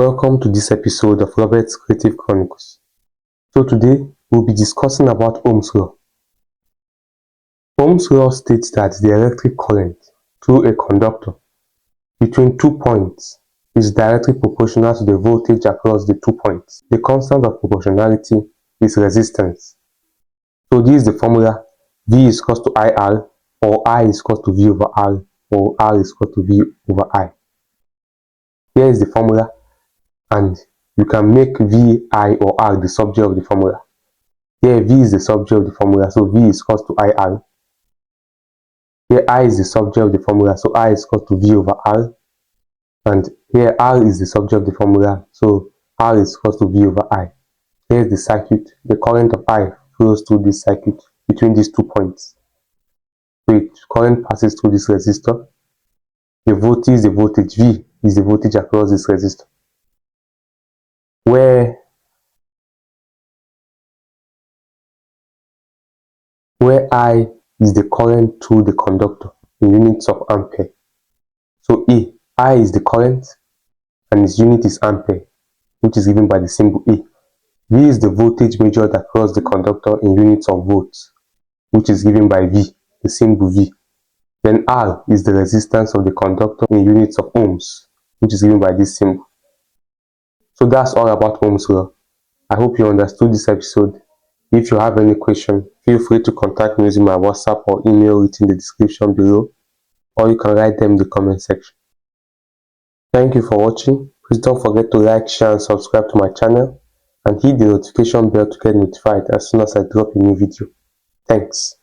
Welcome to this episode of Robert's Creative Chronicles. So today we'll be discussing about Ohm's law. Ohm's law states that the electric current through a conductor between 2 points is directly proportional to the voltage across the 2 points. The constant of proportionality is resistance. So this is the formula: V is equal to IR, or I is equal to V over R, or R is equal to V over I. Here is the formula, and you can make V, I, or R the subject of the formula. Here V is the subject of the formula, so V is equal to IR. Here I is the subject of the formula, so I is equal to V over R. And here R is the subject of the formula, so R is equal to V over I. Here is the circuit. The current of I flows through this circuit between these 2 points. So the current passes through this resistor. The voltage is the voltage. V is the voltage across this resistor. Where I is the current through the conductor in units of ampere. So I is the current and its unit is ampere, which is given by the symbol A. V is the voltage measured across the conductor in units of volts, which is given by V, the symbol V. Then R is the resistance of the conductor in units of ohms, which is given by this symbol. So that's all about Ohm's law. I hope you understood this episode. If you have any question, feel free to contact me using my WhatsApp or email within the description below, or you can write them in the comment section. Thank you for watching. Please don't forget to like, share and subscribe to my channel, and hit the notification bell to get notified as soon as I drop a new video. Thanks.